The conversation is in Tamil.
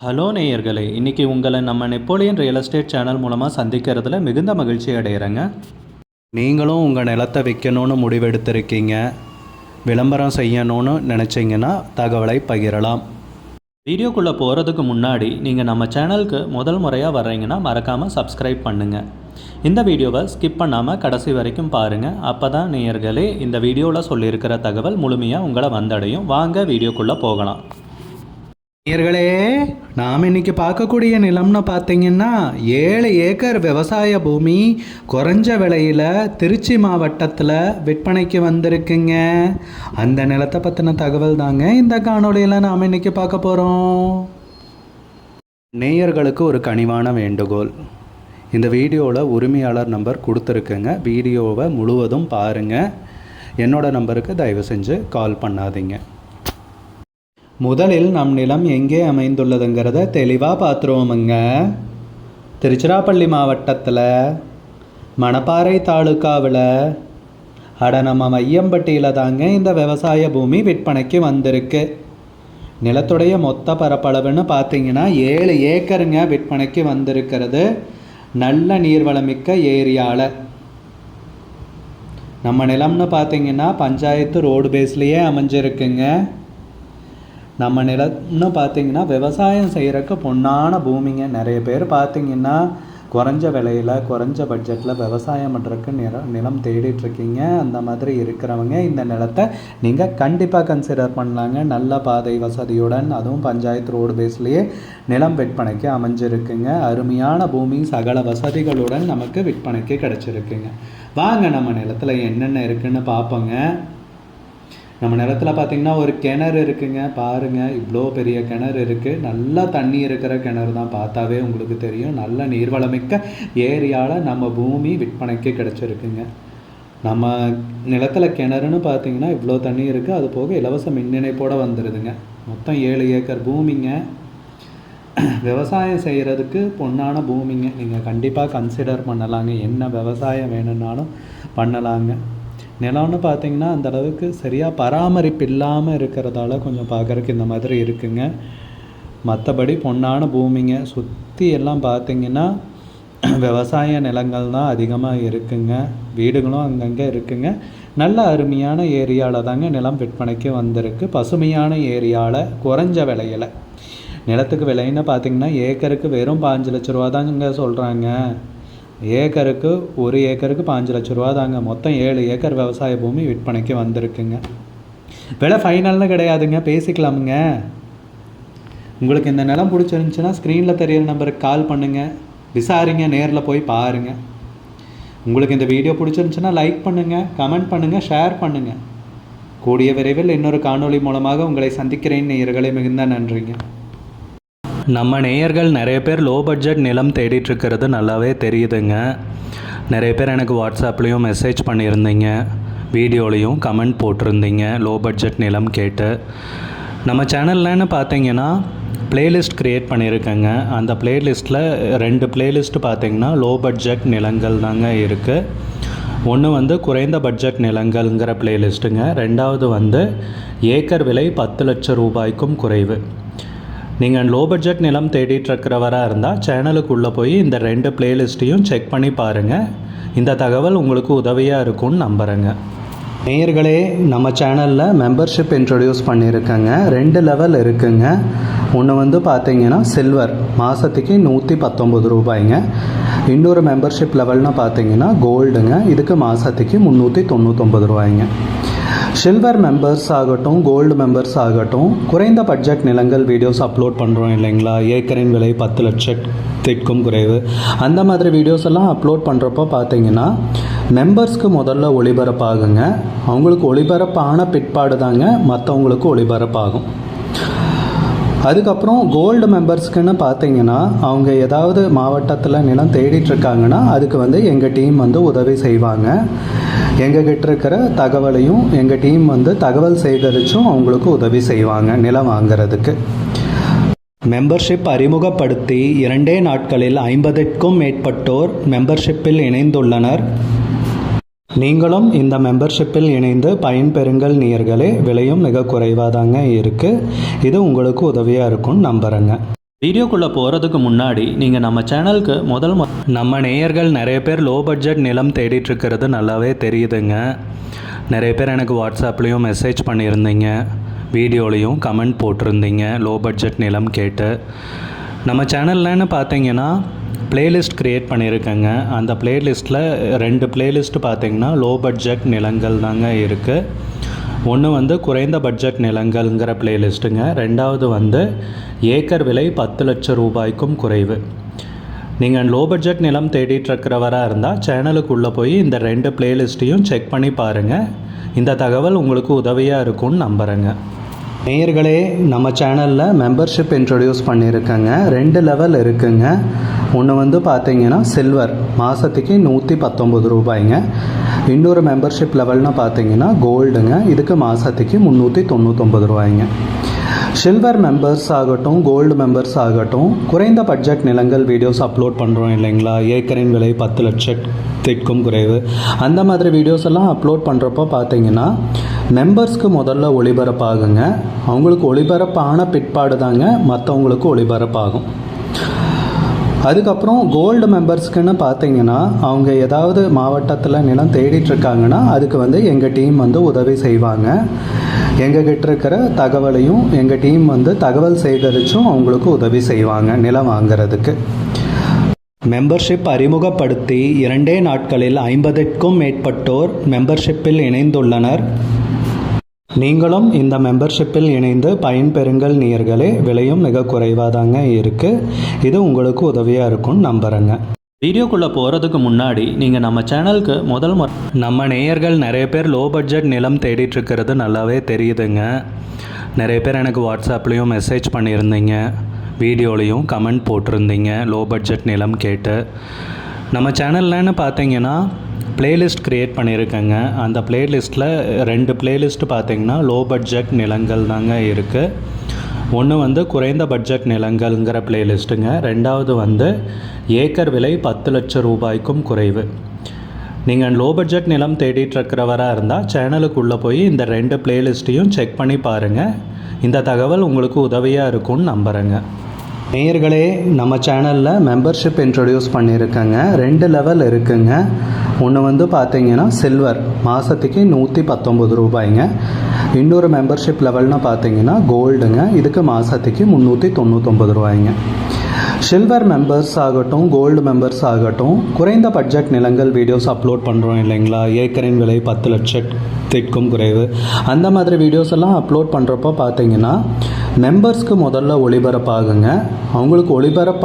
ஹலோ நேயர்களே, இன்றைக்கி உங்களை நம்ம நெப்போலியன் ரியல் எஸ்டேட் சேனல் மூலமாக சந்திக்கிறதுல மிகுந்த மகிழ்ச்சி அடைகிறேங்க. நீங்களும் உங்கள் நிலத்தை விற்கணும்னு முடிவெடுத்திருக்கீங்க, விளம்பரம் செய்யணும்னு நினச்சிங்கன்னா தகவலை பகிரலாம். வீடியோக்குள்ளே போகிறதுக்கு முன்னாடி நீங்கள் நம்ம சேனலுக்கு முதல் முறையாக வர்றீங்கன்னா மறக்காமல் சப்ஸ்கிரைப் பண்ணுங்கள். இந்த வீடியோவை ஸ்கிப் பண்ணாமல் கடைசி வரைக்கும் பாருங்கள். அப்போ தான் நேயர்களே இந்த வீடியோவில் சொல்லியிருக்கிற தகவல் முழுமையாக உங்களை வந்தடையும். வாங்க வீடியோக்குள்ளே போகலாம். நேயர்களே, நாம் இன்றைக்கி பார்க்கக்கூடிய நிலம்னு பார்த்தீங்கன்னா 7 ஏக்கர் விவசாய பூமி குறைஞ்ச விலையில் திருச்சி மாவட்டத்தில் விற்பனைக்கு வந்திருக்குங்க. அந்த நிலத்தை பற்றின தகவல் தாங்க இந்த காணொலியில் நாம் இன்றைக்கி பார்க்க போகிறோம். நேயர்களுக்கு ஒரு கனிவான வேண்டுகோள், இந்த வீடியோவில் உரிமையாளர் நம்பர் கொடுத்துருக்குங்க. வீடியோவை முழுவதும் பாருங்கள். என்னோடய நம்பருக்கு தயவு செஞ்சு கால் பண்ணாதீங்க. முதலில் நம் நிலம் எங்கே அமைந்துள்ளதுங்கிறத தெளிவாக பார்த்துருவோமுங்க. திருச்சிராப்பள்ளி மாவட்டத்தில் மணப்பாறை தாலுக்காவில் நம்ம மையம்பட்டியில் தாங்க இந்த விவசாய பூமி விற்பனைக்கு வந்திருக்கு. நிலத்துடைய மொத்த பரப்பளவுன்னு பார்த்தீங்கன்னா 7 ஏக்கருங்க விற்பனைக்கு வந்திருக்கிறது. நல்ல நீர்வளமிக்க ஏரியாவில் நம்ம நிலம்னு பார்த்தீங்கன்னா பஞ்சாயத்து ரோடு பேஸ்லேயே அமைஞ்சிருக்குங்க. நம்ம நிலம்னு பார்த்திங்கன்னா விவசாயம் செய்கிறக்கு பொன்னான பூமிங்க. நிறைய பேர் பார்த்திங்கன்னா குறைஞ்ச விலையில் குறைஞ்ச பட்ஜெட்டில் விவசாயம் பண்ணுறதுக்கு நிலம் தேடிட்டுருக்கீங்க. அந்த மாதிரி இருக்கிறவங்க இந்த நிலத்தை நீங்கள் கண்டிப்பாக கன்சிடர் பண்ணலாங்க. நல்ல பாதை வசதியுடன், அதுவும் பஞ்சாயத்து ரோடு பேஸ்லேயே நிலம் விற்பனைக்கு அமைஞ்சிருக்குங்க. அருமையான பூமி சகல வசதிகளுடன் நமக்கு விற்பனைக்கு கிடச்சிருக்குங்க. வாங்க நம்ம நிலத்தில் என்னென்ன இருக்குதுன்னு பார்ப்போங்க. நம்ம நிலத்தில் பார்த்திங்கன்னா ஒரு கிணறு இருக்குங்க. பாருங்கள், இவ்வளோ பெரிய கிணறு இருக்குது. நல்லா தண்ணி இருக்கிற கிணறு தான், பார்த்தாவே உங்களுக்கு தெரியும். நல்ல நீர்வளமிக்க ஏரியாவில் நம்ம பூமி விற்பனைக்கு கிடச்சிருக்குங்க. நம்ம நிலத்தில் கிணறுன்னு பார்த்திங்கன்னா இவ்வளோ தண்ணி இருக்குது. அது போக இலவச மின் இணைப்போடு வந்துடுதுங்க. மொத்தம் 7 ஏக்கர் பூமிங்க. விவசாயம் செய்கிறதுக்கு பொன்னான பூமிங்க. நீங்கள் கண்டிப்பாக கன்சிடர் பண்ணலாங்க. என்ன விவசாயம் வேணும்னாலும் பண்ணலாங்க. நிலம்னு பார்த்திங்கன்னா அந்தளவுக்கு சரியாக பராமரிப்பு இல்லாமல் இருக்கிறதால கொஞ்சம் பார்க்குறதுக்கு இந்த மாதிரி இருக்குங்க. மற்றபடி பொன்னான பூமிங்க. சுற்றி எல்லாம் பார்த்திங்கன்னா விவசாய நிலங்கள் தான் அதிகமாக இருக்குங்க. வீடுகளும் அங்கங்கே இருக்குங்க. நல்ல அருமையான ஏரியாவில் தாங்க நிலம் விற்பனைக்கு வந்திருக்கு. பசுமையான ஏரியாவில் குறைஞ்ச விலையில். நிலத்துக்கு விலைன்னு பார்த்திங்கன்னா ஏக்கருக்கு வெறும் 5 லட்ச ரூபா தாங்க சொல்கிறாங்க. ஏக்கருக்கு 1 ஏக்கருக்கு 5 லட்ச ரூபா தாங்க. மொத்தம் 7 ஏக்கர் விவசாய பூமி விற்பனைக்கு வந்திருக்குங்க. விலை ஃபைனல்னு கிடையாதுங்க, பேசிக்கலாமுங்க. உங்களுக்கு இந்த நிலம் பிடிச்சிருந்துச்சுன்னா ஸ்க்ரீனில் தெரியிற நம்பருக்கு கால் பண்ணுங்கள், விசாரிங்க, நேரில் போய் பாருங்கள். உங்களுக்கு இந்த வீடியோ பிடிச்சிருந்துச்சுன்னா லைக் பண்ணுங்கள், கமெண்ட் பண்ணுங்கள், ஷேர் பண்ணுங்கள். கூடிய விரைவில் இன்னொரு காணொளி மூலமாக உங்களை சந்திக்கிறேன். நேயர்களே, மிகுந்த நன்றிங்க. நம்ம நேயர்கள் நிறைய பேர் லோ பட்ஜெட் நிலம் தேடிட்டுருக்கிறது நல்லாவே தெரியுதுங்க. நிறைய பேர் எனக்கு வாட்ஸ்அப்லேயும் மெசேஜ் பண்ணியிருந்தீங்க, வீடியோலையும் கமெண்ட் போட்டிருந்தீங்க லோ பட்ஜெட் நிலம் கேட்டு. நம்ம சேனல்லன்னு பார்த்தீங்கன்னா ப்ளேலிஸ்ட் க்ரியேட் பண்ணியிருக்கேங்க. அந்த ப்ளேலிஸ்ட்டில் 2 ப்ளேலிஸ்ட் பார்த்திங்கன்னா லோ பட்ஜெட் நிலங்கள் தாங்க இருக்குது. ஒன்று குறைந்த பட்ஜெட் நிலங்கள்ங்கிற ப்ளேலிஸ்ட்டுங்க. 2வது ஏக்கர் விலை 10 லட்சம் ரூபாய்க்கும் குறைவு. நீங்கள் லோ பட்ஜெட் நிலம் தேடிட்டுருக்கிறவராக இருந்தால் சேனலுக்குள்ளே போய் இந்த 2 ப்ளேலிஸ்ட்டையும் செக் பண்ணி பாருங்கள். இந்த தகவல் உங்களுக்கு உதவியாக இருக்கும்னு நம்புகிறேங்க. நேயர்களே, நம்ம சேனலில் மெம்பர்ஷிப் இன்ட்ரடியூஸ் பண்ணியிருக்கேங்க. 2 லெவல் இருக்குங்க. ஒன்று பார்த்தீங்கன்னா சில்வர், மாதத்துக்கு 119 ரூபாய்ங்க. இன்னொரு மெம்பர்ஷிப் லெவல்னு பார்த்தீங்கன்னா கோல்டுங்க. இதுக்கு மாதத்துக்கு 399 ரூபாய்ங்க. சில்வர் மெம்பர்ஸ் ஆகட்டும், கோல்டு மெம்பர்ஸ் ஆகட்டும், குறைந்த பட்ஜெட் நிலங்கள் வீடியோஸ் அப்லோட் பண்ணுறோம் இல்லைங்களா, ஏக்கரின் விலை 10 லட்சத்திற்கும் குறைவு, அந்த மாதிரி வீடியோஸ் எல்லாம் அப்லோட் பண்ணுறப்போ பார்த்தீங்கன்னா மெம்பர்ஸ்க்கு முதல்ல ஒளிபரப்பாகுங்க. அவங்களுக்கு ஒளிபரப்பான பிற்பாடு தாங்க மற்றவங்களுக்கு ஒளிபரப்பாகும். அதுக்கப்புறம் கோல்டு மெம்பர்ஸ்க்குன்னு பார்த்தீங்கன்னா அவங்க ஏதாவது மாவட்டத்தில் நிலம் தேடிட்டுருக்காங்கன்னா அதுக்கு எங்கள் டீம் உதவி செய்வாங்க. எங்ககிட்ட இருக்கிற தகவலையும் எங்கள் டீம் தகவல் சேகரித்தும் அவங்களுக்கு உதவி செய்வாங்க நிலம் வாங்கிறதுக்கு. மெம்பர்ஷிப் அறிமுகப்படுத்தி 2 நாட்களில் 50க்கும் மேற்பட்டோர் மெம்பர்ஷிப்பில் இணைந்துள்ளனர். நீங்களும் இந்த மெம்பர்ஷிப்பில் இணைந்து பயன்பெறுங்கள் நேயர்களே. விலையும் மிக குறைவாக தாங்க இருக்குது. இது உங்களுக்கு உதவியாக இருக்கும்னு நம்புகிறேங்க. வீடியோக்குள்ளே போகிறதுக்கு முன்னாடி நீங்கள் நம்ம சேனலுக்கு நம்ம நேயர்கள் நிறைய பேர் லோ பட்ஜெட் நிலம் தேடிட்டுருக்கிறது நல்லாவே தெரியுதுங்க. நிறைய பேர் எனக்கு வாட்ஸ்அப்லேயும் மெசேஜ் பண்ணியிருந்தீங்க, வீடியோலையும் கமெண்ட் போட்டிருந்தீங்க லோ பட்ஜெட் நிலம் கேட்டு. நம்ம சேனல்லன்னு பார்த்தீங்கன்னா பிளேலிஸ்ட் க்ரியேட் பண்ணியிருக்கேங்க. அந்த பிளேலிஸ்ட்டில் 2 பிளேலிஸ்ட் பார்த்தீங்கன்னா லோ பட்ஜெட் நிலங்கள் தாங்க இருக்குது. ஒன்று குறைந்த பட்ஜெட் நிலங்கள்ங்கிற பிளேலிஸ்ட்டுங்க. ரெண்டாவது ஏக்கர் விலை 10 லட்சம் ரூபாய்க்கும் குறைவு. நீங்கள் லோ பட்ஜெட் நிலம் தேடிட்டுருக்கிறவராக இருந்தால் சேனலுக்குள்ளே போய் இந்த 2 பிளேலிஸ்ட்டையும் செக் பண்ணி பாருங்கள். இந்த தகவல் உங்களுக்கு உதவியாக இருக்கும்னு நம்புகிறேங்க. நேயர்களே, நம்ம சேனலில் மெம்பர்ஷிப் இன்ட்ரடியூஸ் பண்ணியிருக்கேங்க. 2 லெவல் இருக்குங்க. ஒன்று பார்த்தீங்கன்னா சில்வர், மாதத்துக்கு 119 ரூபாய்ங்க. இன்னொரு மெம்பர்ஷிப் லெவல்னால் பார்த்தீங்கன்னா கோல்டுங்க, இதுக்கு மாதத்துக்கு 399 ரூபாய்ங்க. சில்வர் மெம்பர்ஸ் ஆகட்டும், கோல்டு மெம்பர்ஸ் ஆகட்டும், குறைந்த பட்ஜெட் நிலங்கள் வீடியோஸ் அப்லோட் பண்ணுறோம் இல்லைங்களா, ஏக்கரின் விலை 10 லட்சத்திற்கும் குறைவு, அந்த மாதிரி வீடியோஸ் எல்லாம் அப்லோட் பண்ணுறப்போ பார்த்தீங்கன்னா மெம்பர்ஸ்க்கு முதல்ல ஒளிபரப்பாகுங்க. அவங்களுக்கு ஒளிபரப்பான பிற்பாடு தாங்க மற்றவங்களுக்கு ஒளிபரப்பாகும். அதுக்கப்புறம் கோல்டு மெம்பர்ஸ்க்குன்னு பார்த்தீங்கன்னா அவங்க ஏதாவது மாவட்டத்தில் நிலம் தேடிட்டுருக்காங்கன்னா அதுக்கு எங்கள் டீம் உதவி செய்வாங்க. எங்ககிட்ட இருக்கிற தகவலையும் எங்கள் டீம் தகவல் சேகரித்தும் அவங்களுக்கு உதவி செய்வாங்க நிலம் வாங்கிறதுக்கு. மெம்பர்ஷிப் அறிமுகப்படுத்தி 2 நாட்களில் 50க்கும் மேற்பட்டோர் மெம்பர்ஷிப்பில் இணைந்துள்ளனர். நீங்களும் இந்த மெம்பர்ஷிப்பில் இணைந்து பயன்பெறுங்கள் நேயர்களே. விலையும் மிக குறைவாக தாங்க இருக்குது. இது உங்களுக்கு உதவியாக இருக்கும்னு நம்புகிறேங்க. வீடியோக்குள்ளே போகிறதுக்கு முன்னாடி நீங்கள் நம்ம சேனலுக்கு நம்ம நேயர்கள் நிறைய பேர் லோ பட்ஜெட் நிலம் தேடிட்டுருக்கிறது நல்லாவே தெரியுதுங்க. நிறைய பேர் எனக்கு வாட்ஸ்அப்லேயும் மெசேஜ் பண்ணியிருந்தீங்க, வீடியோலையும் கமெண்ட் போட்டிருந்தீங்க லோ பட்ஜெட் நிலம் கேட்டு. நம்ம சேனல்லன்னு பார்த்தீங்கன்னா பிளேலிஸ்ட் க்ரியேட் பண்ணியிருக்கேங்க. அந்த பிளேலிஸ்ட்டில் 2 பிளேலிஸ்ட் பார்த்தீங்கன்னா லோ பட்ஜெட் நிலங்கள் தாங்க இருக்குது. ஒன்று குறைந்த பட்ஜெட் நிலங்கள்ங்கிற பிளேலிஸ்ட்டுங்க. ரெண்டாவது ஏக்கர் விலை 10 லட்சம் ரூபாய்க்கும் குறைவு. நீங்கள் லோ பட்ஜெட் நிலம் தேடிட்டுருக்கிறவராக இருந்தால் சேனலுக்குள்ளே போய் இந்த 2 பிளேலிஸ்ட்டையும் செக் பண்ணி பாருங்கள். இந்த தகவல் உங்களுக்கு உதவியாக இருக்கும்னு நம்புகிறேங்க. நேயர்களே, நம்ம சேனலில் மெம்பர்ஷிப் இன்ட்ரடியூஸ் பண்ணியிருக்கேங்க. 2 லெவல் இருக்குங்க. ஒன்று பார்த்தீங்கன்னா சில்வர், மாதத்துக்கு 119 ரூபாய்ங்க. இன்னொரு மெம்பர்ஷிப் லெவல்னால் பார்த்தீங்கன்னா கோல்டுங்க, இதுக்கு மாதத்துக்கு 399 ரூபாய்ங்க. சில்வர் மெம்பர்ஸ் ஆகட்டும், கோல்டு மெம்பர்ஸ் ஆகட்டும், குறைந்த பட்ஜெட் நிலங்கள் வீடியோஸ் அப்லோட் பண்ணுறோம் இல்லைங்களா, ஏக்கரின் விலை 10 லட்சத்திற்கும் குறைவு, அந்த மாதிரி வீடியோஸ் எல்லாம் அப்லோட் பண்ணுறப்போ பார்த்தீங்கன்னா மெம்பர்ஸ்க்கு முதல்ல ஒளிபரப்பாகுங்க. அவங்களுக்கு